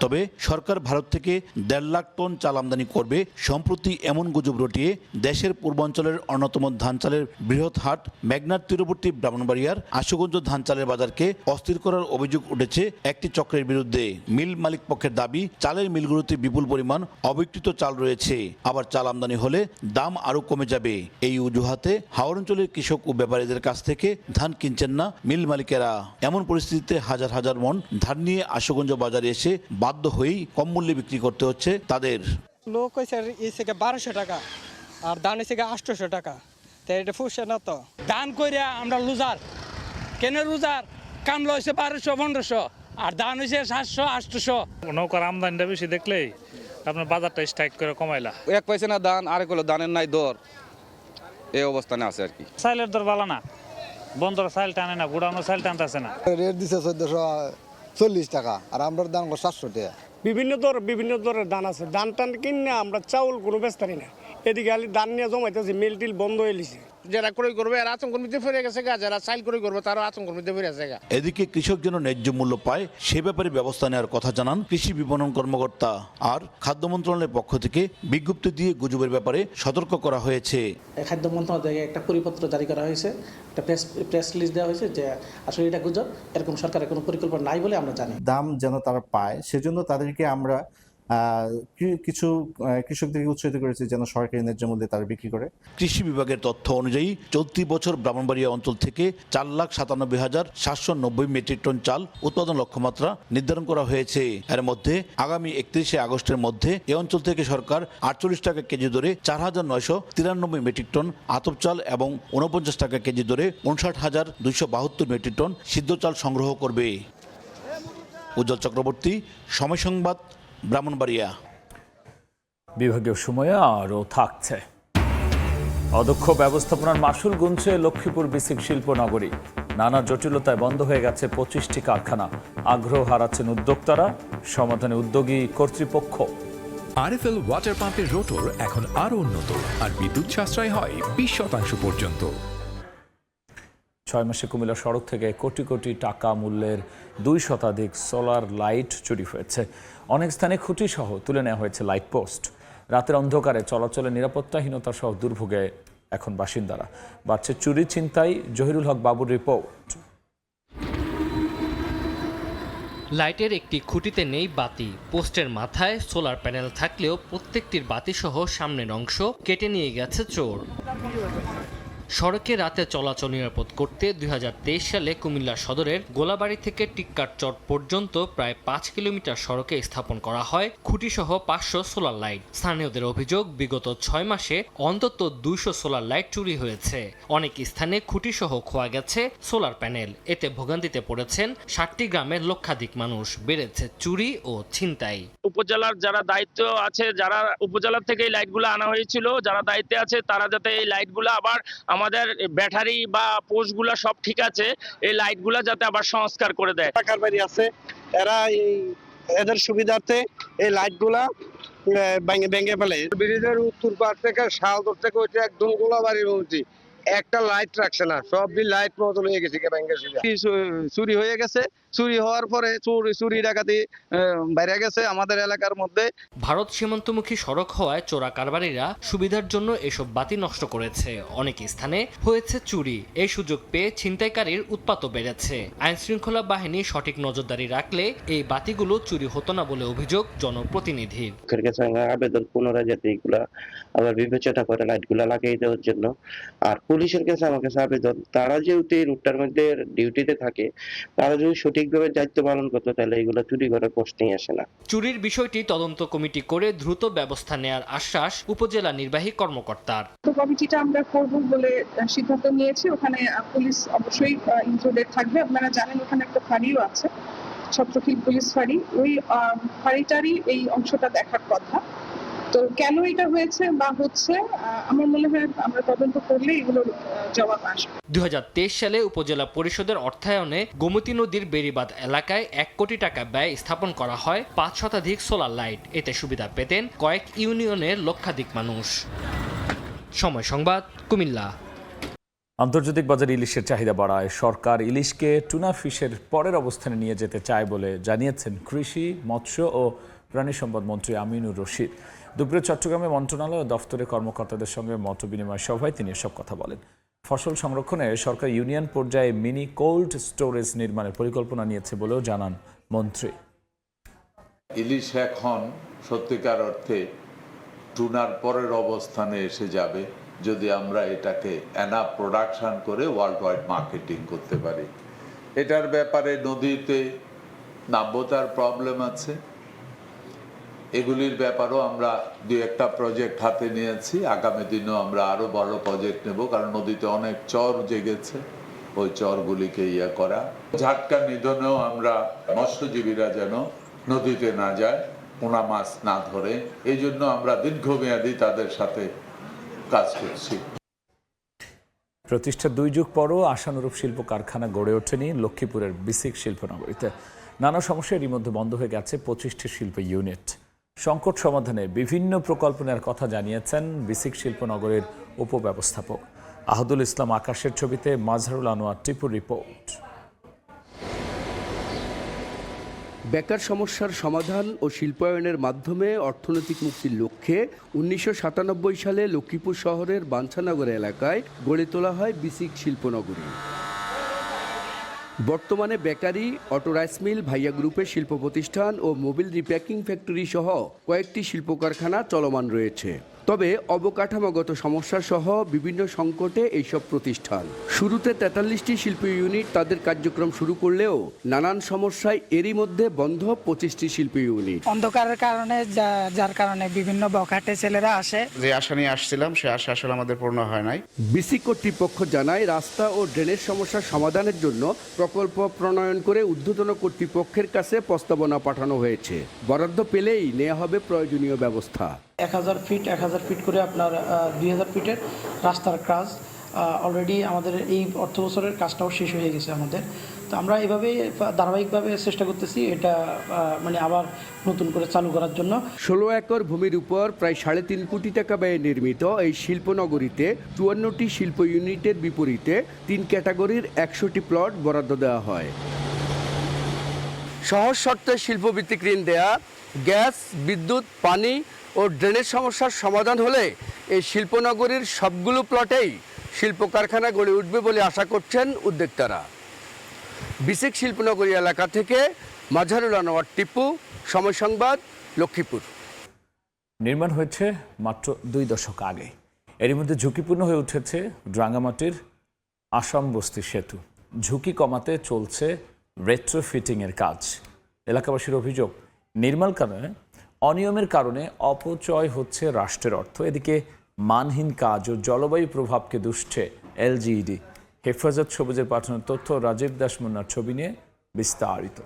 তবে সরকার ভারত থেকে 1.5 লাখ টন চাল আমদানি করবে। সম্প্রতি এমন গুজব রটিয়ে দেশের পূর্বাঞ্চলের অন্যতম ধান চালের বৃহৎ হাট মেঘনার তীরবর্তী ব্রাহ্মণবাড়িয়ার আশুগঞ্জ ধান চালের বাজারকে অস্থির করার অভিযোগ উঠেছে একটি চক্রের বিরুদ্ধে। মিল মালিক পক্ষের দাবি, চালের মিলগুলোতে বিপুল পরিমাণ অবিকৃত চাল রয়েছে, আবার চাল আমদানি হলে দাম আরও কমে যাবে। এই অজুহাতে হাওড় অঞ্চলের কৃষক ও ব্যাপারীদের কাছ থেকে ধান কিনছেন না মিল মালিকেরা। এমন পরিস্থিতিতে হাজার হাজার মন ধান নিয়ে আশুগঞ্জ বাজারে এসে বাধ্য হয়েই কম মূল্যে বিক্রি করতে হচ্ছে তাদের। লোক হয়েছে 1200 টাকা আর ধান হয়েছে 800 টাকা, তাই এটা ফুসে না তো। ধান কইরা আমরা লুজার, কেন লুজার? কামলা হয়েছে 1200-1500 আর ধান হয়েছে 700-800। নৌকার আমদানিটা বেশি দেখলেই আপনার বাজারটা স্ট্রাইক করে কমাইলা। এক পয়সা না ধান, আরেক হলো ধানের নাই দর, এই অবস্থানে আছে আর কি। চাইলের দর ভালো না, বন্দর চাইল টানে না, গুড়ানো চাইল টানতেছে না। রেট দিছে 1440 টাকা আর আমরা দাম 700 টাকা। বিভিন্ন ধরের ধান আছে, ধান টান কিনে আমরা চাউল কোনো বেচতারি না, এদিকে খালি ধান নিয়ে জমাইতেছে, মিল টিল বন্ধ হয়ে গেছে। যারা ক্রয় করবে আর আতঙ্কের মধ্যে ফিরে গেছে গা, যারা চাইল ক্রয় করবে তারা আতঙ্কের মধ্যে ফিরে গেছে গা। এদিকে কৃষক যেন ন্যায্য মূল্য পায় সে ব্যাপারে ব্যবস্থা নেওয়ার কথা জানান কৃষি বিপণন কর্মকর্তা। আর খাদ্য মন্ত্রণালয়ের পক্ষ থেকে বিজ্ঞপ্তি দিয়ে গুজবের ব্যাপারে সতর্ক করা হয়েছে। খাদ্য মন্ত্রণালয় থেকে একটা পরিপত্র জারি করা হয়েছে, একটা প্রেস রিলিজ দেওয়া হয়েছে যে আসলে এটা গুজব, এরকম সরকারের কোনো পরিকল্পনা নাই বলে আমরা জানি। দাম যেন তারা পায় সেজন্য তাদেরকে আমরা কিছু কৃষকদেরকে উৎসাহিত করেছে যেন সরকারি ন্যায্য মূল্যে তারা বিক্রি করে। কৃষি বিভাগের তথ্য অনুযায়ী চলতি বছর ব্রাহ্মণবাড়িয়া অঞ্চল থেকে 4,97,790 মেট্রিক টন চাল উৎপাদন লক্ষ্যমাত্রা নির্ধারণ করা হয়েছে। এর মধ্যে আগামী 31শে আগস্টের মধ্যে এ অঞ্চল থেকে সরকার 48 টাকা কেজি দরে 4,993 মেট্রিক টন আতপ চাল এবং 49 টাকা কেজি দরে 59,272 মেট্রিক টন সিদ্ধ চাল সংগ্রহ করবে। উজ্জ্বল চক্রবর্তী, সময় সংবাদ, ব্রাহ্মণবাড়িয়া। বিভাগীয় সময়ে আরও থাকছে। অদক্ষ ব্যবস্থাপনার মাসুল গুনছে লক্ষ্মীপুর বিসিক শিল্পনগরী। নানা জটিলতায় বন্ধ হয়ে গেছে 25টি কারখানা। আগ্রহ হারাচ্ছেন উদ্যোক্তারা, সমাধানে উদ্যোগী কর্তৃপক্ষ। আরএফএল ওয়াটার পাম্পের রোটর এখন আরো উন্নত আর বিদ্যুৎ সাশ্রয় হয় 20% পর্যন্ত। 6 মাসে কুমিল্লা সড়ক থেকে কোটি কোটি টাকা মূল্যের 2 শতাধিক সোলার লাইট চুরি হয়েছে। অনেক স্থানে খুঁটি সহ তুলে নেওয়া হয়েছে লাইট পোস্ট। রাতের অন্ধকারে চলাচলে নিরাপত্তাহীনতা সহ দুর্ভোগে এখন বাসিন্দারা। বাড়ছে চুরি ছিনতাই। জহিরুল হক বাবুর রিপোর্ট। লাইটের একটি খুঁটিতে নেই বাতি, পোস্টের মাথায় সোলার প্যানেল থাকলেও প্রত্যেকটির বাতিসহ সামনের অংশ কেটে নিয়ে গেছে চোর। সড়কে রাতে চলাচল নিরাপদ করতে 2023 সালে কুমিল্লা সদরের গোলাবাড়ি থেকে টিক্কারচর পর্যন্ত প্রায় 5 কিলোমিটার সড়কে স্থাপন করা হয় খুঁটিসহ 500 সোলার লাইট। স্থানীয়দের অভিযোগ, বিগত 6 মাসে অন্তত 200 সোলার লাইট চুরি হয়েছে। অনেক স্থানে খুঁটিসহ খোয়া গেছে সোলার প্যানেল। এতে ভোগান্তিতে পড়েছেন 60টি গ্রামের লক্ষাধিক মানুষ। বেড়েছে চুরি ও ছিনতাই। উপজেলার যারা দায়িত্ব আছে, যারা উপজেলা থেকে এই লাইটগুলো আনা হয়েছিল, যারা দায়িত্বে আছে তারা যাতে এই লাইটগুলো আবার আমাদের ব্যাটারি বা পোস্টগুলো সব ঠিক আছে, এই লাইটগুলো যাতে আবার সংস্কার করে দেয়। টাকার বাড়ি আছে, এরা এদের সুবিধার্থে এই লাইটগুলা ভেঙে ফেলে। ব্রিজের উত্তর পার থেকে শালদর থেকে ওইটা একদম গোলাবাড়ির মধ্যে একটা লাইট রাখছে না, সবই লাইট মতো হয়ে গেছে। চুরি হয়ে গেছে, চুরি হওয়ার পরে চুরি ডাকাতি বাইরে গেছে আমাদের এলাকার মধ্যে। ভারত সীমান্তমুখী সড়ক হওয়ায় চোরা কারবারিরা সুবিধার জন্য এসব বাতি নষ্ট করেছে। অনেক স্থানে হয়েছে চুরি। এই সুযোগ পেয়ে ছিনতাইকারীর উৎপাতও বেড়েছে। আইন শৃঙ্খলা বাহিনী সঠিক নজরদারি রাখলে এই বাতিগুলো চুরি হতো না বলে অভিযোগ জনপ্রতিনিধির। আবেদন পুনরায় যাতে এগুলা আবার বিবেচনা করে লাইটগুলা লাগিয়ে দেওয়ার জন্য। আর পুলিশের কাছে আমার কাছে আবেদন, তারা যেহেতু এই রুটটার মধ্যে ডিউটিতে থাকে, তারা যদি সঠিকভাবে দায়িত্ব পালন করতো তাহলে এগুলো চুরি করার প্রশ্নই আসে না। চুরির বিষয়টি তদন্ত কমিটি করে দ্রুত ব্যবস্থা নেয়ার আশ্বাস উপজেলা নির্বাহী কর্মকর্তার। কমিটিটা আমরা করব বলে সিদ্ধান্ত নিয়েছি। ওখানে পুলিশ অবশ্যই ইনক্লুডেড থাকবে। আপনারা জানেন ওখানে একটা ফাঁড়িও আছে, ছত্রখিল পুলিশ ফাঁড়ি। ওই ফাঁড়িটারই এই অংশটা দেখার কথা। তো কেন এটা হয়েছে বা হচ্ছে, আমার মনে হয় আমরা তদন্ত করলে এগুলোর জবাব আসবে। 2023 সালে উপজেলা পরিষদের অর্থায়নে গোমতী নদীর বেড়িবাঁধ এলাকায় 1 কোটি টাকা ব্যয় স্থাপন করা হয় 5 শতাধিক সোলার লাইট। এতে সুবিধা পেতেন কয়েক ইউনিয়নের লক্ষাধিক মানুষ। সময় সংবাদ, কুমিল্লা। আন্তর্জাতিক বাজারে ইলিশের চাহিদা বাড়ায় সরকার ইলিশকে টুনা ফিশের পরের অবস্থানে নিয়ে যেতে চায় বলে জানিয়েছেন কৃষি, মৎস্য ও প্রাণী সম্পদ মন্ত্রী আমিনুর রশিদ। দুপুরে চট্টগ্রামে মন্ত্রণালয় ও দফতরের কর্মকর্তাদের সঙ্গে মত বিনিময় সভায় তিনি এসব কথা বলেন। ফসল সংরক্ষণে সরকার ইউনিয়ন পর্যায়ে মিনি কোল্ড স্টোরেজ নির্মাণের পরিকল্পনা নিয়েছে বলেও জানান মন্ত্রী। ইলিশ এখন সত্যিকার অর্থে টুনার পরের অবস্থানে এসে যাবে যদি আমরা এটাকে এনাফ প্রোডাকশন করে ওয়ার্ল্ড ওয়াইড মার্কেটিং করতে পারি। এটার ব্যাপারে নদীতে নাব্যতার প্রবলেম আছে, এগুলির ব্যাপারেও আমরা 2-1টা প্রজেক্ট হাতে নিয়েছি। আগামী দিনেও আমরা আরও বড় প্রজেক্ট নেব, কারণ নদীতে অনেক চর জেগেছে, ওই চরগুলিকে করা। ঝাটকা নিধনেও আমরা মৎস্যজীবীরা যেন নদীতে না যায়, পোনা মাছ না ধরে, এই জন্য আমরা দীর্ঘমেয়াদী তাদের সাথে কাজ করছি। প্রতিষ্ঠার 2 যুগ পরও আশানুরূপ শিল্প কারখানা গড়ে ওঠেনি লক্ষ্মীপুরের বিসিক শিল্পনগরীতে। নানা সমস্যা এরই মধ্যে বন্ধ হয়ে গেছে 25টি শিল্প ইউনিট। সংকট সমাধানে বিভিন্ন প্রকল্প নেওয়ার কথা জানিয়েছেন বিসিক শিল্পনগরের উপব্যবস্থাপক। আহদুল ইসলাম আকাশের ছবিতে মাজহারুল আনোয়ার টিপুর রিপোর্ট। বেকার সমস্যার সমাধান ও শিল্পায়নের মাধ্যমে অর্থনৈতিক মুক্তির লক্ষ্যে 1997 সালে লক্ষ্মীপুর শহরের বাঞ্ছানগর এলাকায় গড়ে তোলা হয় বিসিক শিল্পনগরী। বর্তমানে বেকারি, অটো রাইস মিল, ভাইয়া গ্রুপের শিল্প প্রতিষ্ঠান ও মোবিল রিপ্যাকিং ফ্যাক্টরি সহ কয়েকটি শিল্প কারখানা চলমান রয়েছে। তবে অবকাঠামোগত সমস্যা সহ বিভিন্ন সংকটে এইসব প্রতিষ্ঠান। শুরুতে 43টি শিল্প ইউনিট তাদের কার্যক্রম শুরু করলেও নানান সমস্যায় এরই মধ্যে বন্ধ 25টি শিল্প ইউনিট। অন্ধকারের কারণে যার কারণে বিভিন্ন বখাটে ছেলেরা আসে। যে আশা নিয়ে আসছিলাম সে আশা আসলে আমাদের পূর্ণ হয় নাই। বিসিক কর্তৃপক্ষ জানায়, রাস্তা ও ড্রেনেজ সমস্যার সমাধানের জন্য প্রকল্প প্রণয়ন করে ঊর্ধ্বতন কর্তৃপক্ষের কাছে প্রস্তাবনা পাঠানো হয়েছে। বরাদ্দ পেলেই নেওয়া হবে প্রয়োজনীয় ব্যবস্থা। 1000 ফিট করে আপনার 2000 ফিটের রাস্তার কাজ অলরেডি আমাদের এই অর্থ বছরের কাজটাও শেষ হয়ে গেছে আমাদের। তো আমরা এভাবে ধারাবাহিকভাবে চেষ্টা করতেছি এটা আবার নতুন করে চালু করার জন্য। 16 একর ভূমির উপর প্রায় 3.5 কোটি টাকা ব্যয়ে নির্মিত এই শিল্পনগরীতে 54টি শিল্প ইউনিটের বিপরীতে 3 ক্যাটাগরির 100টি প্লট বরাদ্দ দেওয়া হয়। সহজ শর্তে শিল্পভিত্তিক ঋণ দেয়া, গ্যাস, বিদ্যুৎ, পানি ও ড্রেনেজ সমস্যার সমাধান হলে এই শিল্পনগরীর সবগুলো প্লটেই শিল্প কারখানা গড়ে উঠবে বলে আশা করছেন উদ্যোক্তারা। বিসিক শিল্পনগরী এলাকা থেকে মাজহারুল আনোয়ার টিপু, সময় সংবাদ, লক্ষ্মীপুর। নির্মাণ হয়েছে মাত্র 2 দশক আগে। এর মধ্যে ঝুঁকিপূর্ণ হয়ে উঠেছে রাঙ্গামাটির আসাম বস্তি সেতু। ঝুঁকি কমাতে চলছে রেট্রোফিটিংয়ের কাজ। এলাকাবাসীর অভিযোগ, নির্মাণ কারণে অনিয়মের কারণে অপচয় হচ্ছে রাষ্ট্রের অর্থ। এদিকে মানহীন কাজ ও জলবায়ু প্রভাবকে দুষছে এলজিইডি। হেফাজত সবুজের পাঠানো তথ্য রাজীব দাস মুন্নার ছবি নিয়ে বিস্তারিত।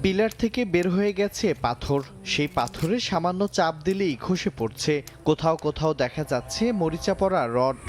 পিলার থেকে বের হয়ে গেছে পাথর, সেই পাথরে সামান্য চাপ দিলেই খসে পড়ছে। কোথাও কোথাও দেখা যাচ্ছে মরিচা পড়া রড।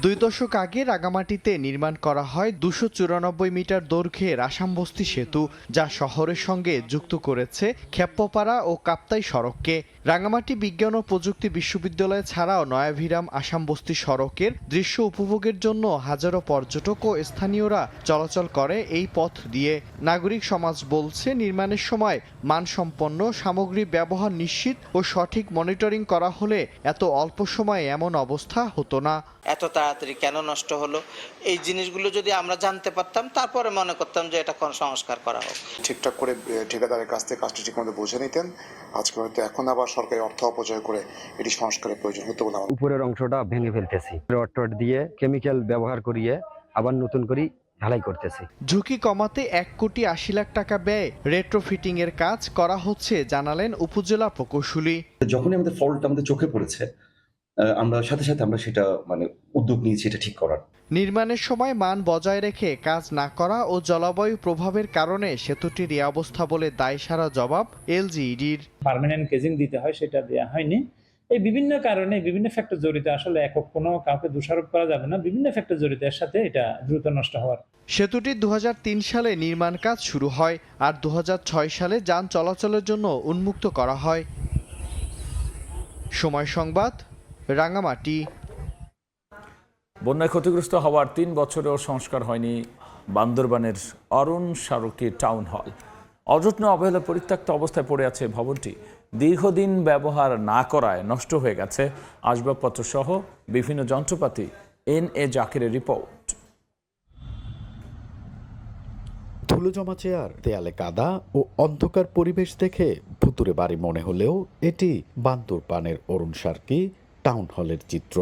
2 দশক আগে রাঙামাটিতে নির্মাণ করা হয় 294 মিটার দৈর্ঘ্যের আসামবস্তি সেতু, যা শহরের সঙ্গে যুক্ত করেছে খেপ্পপাড়া ও কাপ্তাই সড়ককে। রাঙামাটি বিজ্ঞান ও প্রযুক্তি বিশ্ববিদ্যালয় ছাড়াও নয়াভিরাম আসামবস্তি সড়কের দৃশ্য উপভোগের জন্য হাজারো পর্যটক ও স্থানীয়রা চলাচল করে এই পথ দিয়ে। নাগরিক সমাজ বলছে, নির্মাণের সময় মানসম্পন্ন সামগ্রী ব্যবহার নিশ্চিত ও সঠিক মনিটরিং করা হলে এত অল্প সময়ে এমন অবস্থা হতো না। এত তাড়াতাড়ি কেন নষ্ট হলো, এই জিনিসগুলো যদি আমরা জানতে পারতাম তারপরে মনে করতাম যে এটা কোন সংস্কার করা হোক। ঠিকঠাক করে ঠিকাদারের কাছ থেকে কাজটি ঠিকমতো বুঝে নিতেন, আজকে হয়তো এখন আবার সরকারি অর্থ অপচয় করে এটি সংস্কারের প্রয়োজন হতো বলে আমার। উপরের অংশটা ভেঙে ফেলতেছি, রড দিয়ে কেমিক্যাল ব্যবহার করিয়ে আবার নতুন করে ঢালাই করতেছি। ঝুঁকি কমাতে 1,80,00,000 টাকা ব্যয় রেট্রোফিটিং এর কাজ করা হচ্ছে, জানালেন উপজেলা প্রকৌশলী। যখনই আমাদের ফল্ট আমাদের চোখে পড়েছে, আমরা সাথে সাথে আমরা সেটা উদ্যোগ নিয়েছি এটা ঠিক করার। নির্মাণের সময় মান বজায় রেখে কাজ না করা ও জলবায়ু প্রভাবের কারণে সেতুটির এই অবস্থা বলে দায়সারা জবাব এলজিইডির। পার্মানেন্ট কেজিং দিতে হয়, সেটা দেওয়া হয়নি। এই বিভিন্ন কারণে বিভিন্ন ফ্যাক্টর জড়িত, আসলে একক কোনো কাউকে দোষারোপ করা যাবে না, বিভিন্ন ফ্যাক্টর জড়িত, এর সাথে এটা দ্রুত নষ্ট হওয়ার। সেতুটি 2003 সালে নির্মাণ কাজ শুরু হয় আর 2006 সালে যান চলাচলের জন্য উন্মুক্ত করা হয়। সময় সংবাদ, রাঙামাটি। বন্যায় ক্ষতিগ্রস্ত হওয়ার 3 বছরেও সংস্কার হয়নি বান্দরবানের অরুণ সারকি টাউন হল। অযত্ন অবহেলা পরিত্যক্ত অবস্থায় পড়ে আছে ভবনটি। দীর্ঘদিন ব্যবহার না করায় নষ্ট হয়ে গেছে আসবাবপত্র সহ বিভিন্ন যন্ত্রপাতি। এনএ জাকিরের রিপোর্ট। ধুলো জমা চেয়ার, দেয়ালে কাদা ও অন্ধকার পরিবেশ দেখে ভুতুরে বাড়ি মনে হলেও এটি বান্দরবানের অরুণ সারকি টাউন হলের চিত্র।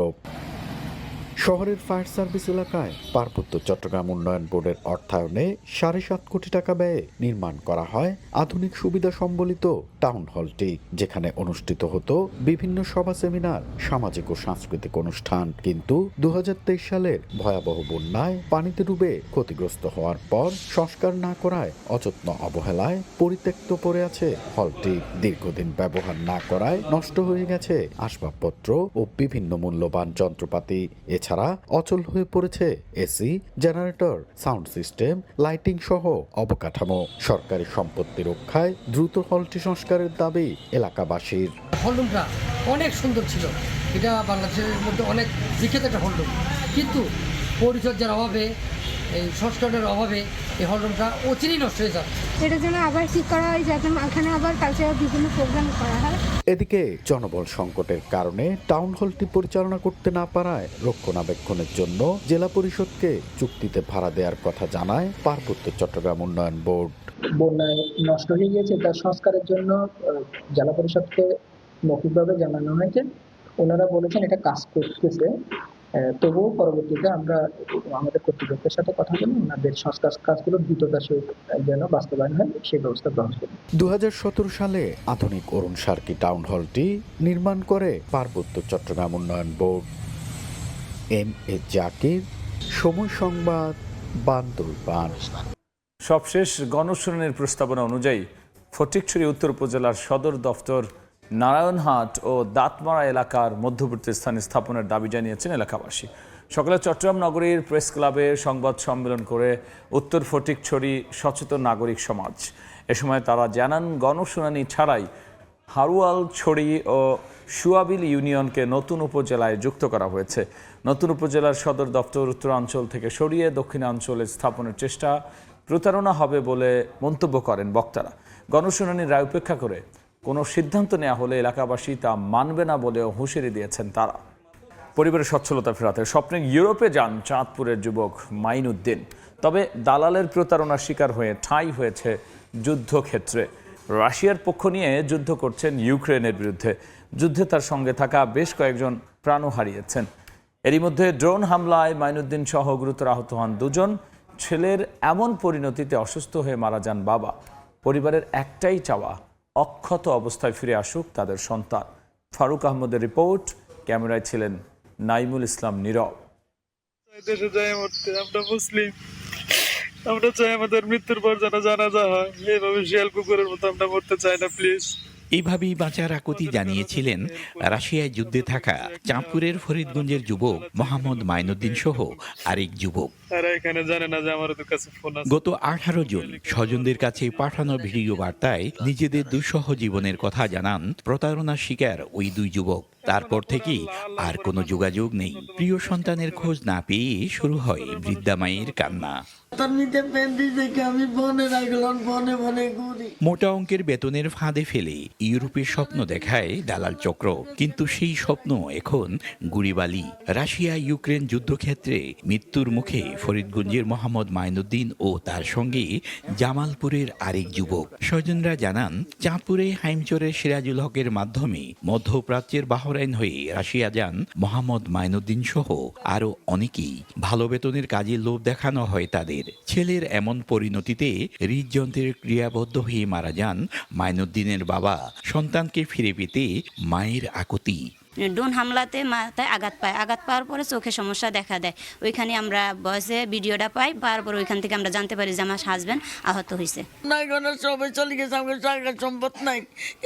শহরের ফায়ার সার্ভিস এলাকায় পার্বত্য চট্টগ্রাম উন্নয়ন বোর্ডের অর্থায়নে 7.5 কোটি টাকা ব্যয়ে নির্মাণ করা হয় আধুনিক সুবিধা সম্বলিত টাউন হলটি, যেখানে অনুষ্ঠিত হতো বিভিন্ন সভা, সেমিনার, সামাজিক ও সাংস্কৃতিক অনুষ্ঠান। কিন্তু 2023 সালের ভয়াবহ বন্যায় পানিতে ডুবে ক্ষতিগ্রস্ত হওয়ার পর সংস্কার না করায়, অযত্ন অবহেলায় পরিত্যক্ত পড়ে আছে হলটি। দীর্ঘদিন ব্যবহার না করায় নষ্ট হয়ে গেছে আসবাবপত্র ও বিভিন্ন মূল্যবান যন্ত্রপাতি। এছাড়া অচল হয়ে পড়েছে AC, generator, sound system, lighting সহ অবকাঠামো। সরকারি সম্পত্তি রক্ষায় দ্রুত হলটি সংস্কারের দাবি এলাকাবাসীর। হলরুমটা অনেক সুন্দর ছিল, এটা বাংলাদেশের মধ্যে অনেক বিখ্যাত একটা হলরুম, কিন্তু পরিচর্যার অভাবে, এই সংস্কারের অভাবে এই হলরুমটা অচিরেই নষ্ট হয়ে যায়। এটার জন্য আবার ঠিক করা হয় যাতে এখানে আবার কালচারাল বিভিন্ন প্রোগ্রাম করা হয়। এদিকে জনবল সংকটের কারণে টাউন হলটি পরিচালনা করতে না পারায় রক্ষণাবেক্ষণের জন্য জেলা পরিষদকে চুক্তিতে ভাড়া দেওয়ার কথা জানায় পার্বত্য চট্টগ্রাম উন্নয়ন বোর্ড। বন্যায় নষ্ট হয়ে গিয়েছে, তার সংস্কারের জন্য জেলা পরিষদকে মৌখিকভাবে জানানো হয়েছে। ওনারা বলেছেন এটা কাজ করতেছে, তবুও পরবর্তীতে আমরা আমাদের কর্তৃপক্ষের সাথে কথা বলে ওনাদের সংস্কার কাজগুলো দ্রুততার সহিত যেন বাস্তবায়ন হয় সেই ব্যবস্থা গ্রহণ করি। 2017 সালে আধুনিক অরুণ সার্কি টাউন হলটি নির্মাণ করে পার্বত্য চট্টগ্রাম উন্নয়ন বোর্ড। এম এ জাকির, সময় সংবাদ, বান্দরবান। সবশেষ গণশুনানির প্রস্তাবনা অনুযায়ী ফটিকছড়ি উত্তর উপজেলার সদর দফতর নারায়ণহাট ও দাঁতমারা এলাকার মধ্যবর্তী স্থানে স্থাপনের দাবি জানিয়েছেন এলাকাবাসী। সকালে চট্টগ্রাম নগরীর প্রেস ক্লাবে সংবাদ সম্মেলন করে উত্তর ফটিকছড়ি সচেতন নাগরিক সমাজ। এ সময় তারা জানান, গণশুনানি ছাড়াই হারুয়ালছড়ি ও সুয়াবিল ইউনিয়নকে নতুন উপজেলায় যুক্ত করা হয়েছে। নতুন উপজেলার সদর দপ্তর উত্তরাঞ্চল থেকে সরিয়ে দক্ষিণাঞ্চলে স্থাপনের চেষ্টা প্রতারণা হবে বলে মন্তব্য করেন বক্তারা। গণশুনানির রায় উপেক্ষা করে কোনো সিদ্ধান্ত নেওয়া হলে এলাকাবাসী তা মানবে না বলেও হুঁশিয়ারি দিয়েছেন তারা। পরিবারের সচ্ছলতা ফেরাতে স্বপ্নে ইউরোপে যান চাঁদপুরের যুবক মাইনুদ্দিন। তবে দালালের প্রতারণার শিকার হয়ে ঠাঁই হয়েছে যুদ্ধক্ষেত্রে। রাশিয়ার পক্ষ নিয়ে যুদ্ধ করছেন ইউক্রেনের বিরুদ্ধে। যুদ্ধে তার সঙ্গে থাকা বেশ কয়েকজন প্রাণও হারিয়েছেন। এরই মধ্যে ড্রোন হামলায় মাইনুদ্দিন সহ গুরুতর আহত হন দুজন। ছেলের এমন পরিণতিতে অসুস্থ হয়ে মারা যান বাবা। পরিবারের একটাই চাওয়া, অক্ষত অবস্থায় ফিরে আসুক তাদের সন্তান। ফারুক আহমদের রিপোর্ট, ক্যামেরায় ছিলেন নাইমুল ইসলাম নীরব। দেশে যাই মরতে, আমরা মুসলিম, আমরা চাই আমাদের মৃত্যুর পর যেন জানাজা হয়। এইভাবে শিয়াল কুকুরের মতো আমরা মরতে চাই না, প্লিজ। এইভাবেই বাঁচার আকুতি জানিয়েছিলেন রাশিয়ায় যুদ্ধে থাকা চাঁদপুরের ফরিদগঞ্জের যুবক মোহাম্মদ মাইনুদ্দিন সহ আরেক যুবক। তারা এখানে জানে না যে আমার কাছে ফোন আছে। গত 18 জুন স্বজনদের কাছে পাঠানো ভিডিও বার্তায় নিজেদের দুঃসহ জীবনের কথা জানান প্রতারণার শিকার ওই দুই যুবক। তারপর থেকেই আর কোনো যোগাযোগ নেই। প্রিয় সন্তানের খোঁজ না পেয়ে শুরু হয় বৃদ্ধা মায়ের কান্না। মোটা অঙ্কের বেতনের ফাঁদে ফেলে ইউরোপের স্বপ্ন দেখায় দালাল চক্র, কিন্তু সেই স্বপ্ন এখন গুড়িবালি। রাশিয়া ইউক্রেন যুদ্ধক্ষেত্রে মৃত্যুর মুখে ফরিদগঞ্জের মোহাম্মদ মাইনুদ্দিন ও তার সঙ্গে জামালপুরের আরেক যুবক। স্বজনরা জানান, চাঁদপুরে হাইমচরের সিরাজুল হকের মাধ্যমে মধ্যপ্রাচ্যের বাহরাইন হয়ে রাশিয়া যান মোহাম্মদ মাইনুদ্দিন সহ আরও অনেকেই। ভালো বেতনের কাজে লোভ দেখানো হয় তাদের। ছেলের এমন পরিণতিতে হৃদযন্ত্রের ক্রিয়াবদ্ধ হয়ে মারা যান মাইনুদ্দিনের বাবা। সন্তানকে ফিরে পেতে মায়ের আকুতি। ড্রোন হামলাতে মাথায় আঘাত পায়, আঘাত পাওয়ার পরে চোখে সমস্যা দেখা দেয়। ওইখানে আমরা বয়সে ভিডিওটা পাই, পাওয়ার পর ওইখান থেকে আমরা জানতে পারি যে আমার হাজব্যান্ড আহত হয়েছে। সবাই চলে গেছে, আমার জায়গা সম্পদ নাই,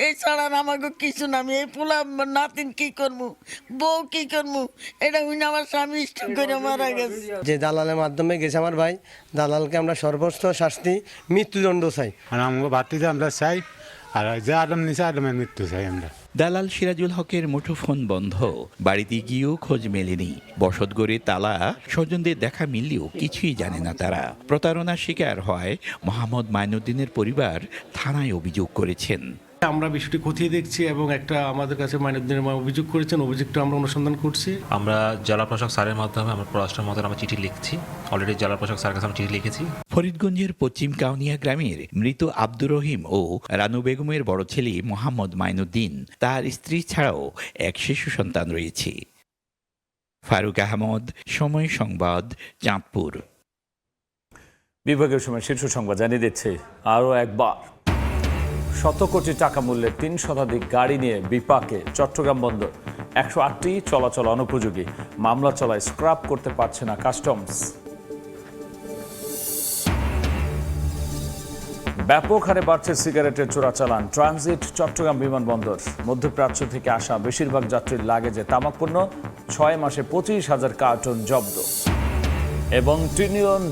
এই ছাড়া আমাকে কিছু না। আমি এই পোলা নাতিন কি করবো, বউ কি করবো, এটা হইনা আমার স্বামী স্ট্রোক করে মারা গেছে। যে দালালের মাধ্যমে গেছে আমার ভাই, দালালকে আমরা সর্বোচ্চ শাস্তি মৃত্যুদণ্ড চাই। আমাকে বাড়তিতে আমরা চাই, আর যে আদম নিচে আদমের মৃত্যু চাই আমরা। দালাল সিরাজুল হকের মুঠোফোন বন্ধ, বাড়িতে গিয়েও খোঁজ মেলেনি। বসতঘরে তালা, স্বজনদের দেখা মিললেও কিছুই জানে না তারা। প্রতারণার শিকার হয় মোহাম্মদ মাইনুদ্দিনের পরিবার থানায় অভিযোগ করেছেন। আমরা বিষয়টি খতিয়ে দেখছি এবং একটা আমাদের কাছে মাইনুদ্দিনের মা অভিযোগ করেছেন, অভিযোগটা আমরা অনুসন্ধান করছি। আমরা জেলা প্রশাসক স্যারের মাধ্যমে আমরা পররাষ্ট্রের মাধ্যমে আমরা চিঠি লিখছি। অলরেডি জেলা প্রশাসক স্যারের কাছে আমরা চিঠি লিখেছি। ফরিদগঞ্জের পশ্চিম কাউনিয়া গ্রামের মৃত আব্দুর রহিম ও রানু বেগমের বড় ছেলে মোহাম্মদ মাইনুদ্দিন, তার স্ত্রী ছাড়াও এক শিশু সন্তান রয়েছে। ফারুক আহমদ, সময় সংবাদ, চাঁদপুর। বিভাগীয় সময় শীর্ষ সংবাদ জানিয়ে দিচ্ছে আরও একবার, শত কোটি টাকা মূল্যের 3 শতাধিক গাড়ি নিয়ে বিপাকে চট্টগ্রাম বন্দর। 108টি চলাচল অনুপযোগী, মামলা চলায় স্ক্র্যাপ করতে পারছে না কাস্টমস। ব্যাপক হারে বাড়ছে সিগারেটের চোরাচালান। ট্রানজিট চট্টগ্রাম বিমানবন্দর। মধ্যপ্রাচ্য থেকে আসা বেশিরভাগ যাত্রীর লাগেজে তামাকপণ্য। 6 মাসে 25,000 কার্টন জব্দ। এবং $1 ট্রিলিয়ন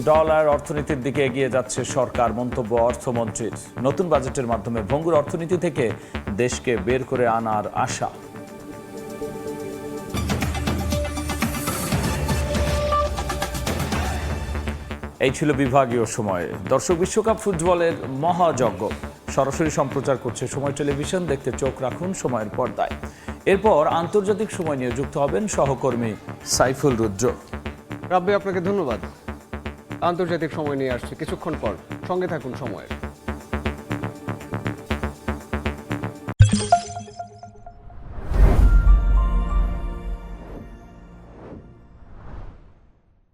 অর্থনীতির দিকে এগিয়ে যাচ্ছে সরকার, মন্তব্য অর্থমন্ত্রীর। নতুন বাজেটের মাধ্যমে ভঙ্গুর অর্থনীতি থেকে দেশকে বের করে আনার আশা। এই ছিল বিভাগীয় সময়ে। দর্শক, বিশ্বকাপ ফুটবলের মহাযজ্ঞ সরাসরি সম্প্রচার করছে সময় টেলিভিশন। দেখতে চোখ রাখুন সময়ের পর্দায়। এরপর আন্তর্জাতিক সময় নিয়ে যুক্ত হবেন সহকর্মী সাইফুল রুদ্র। রাব্বি, আপনাকে ধন্যবাদ। আন্তর্জাতিক সময় নিয়ে আসছে কিছুক্ষণ পর, সঙ্গে থাকুন সময়ের।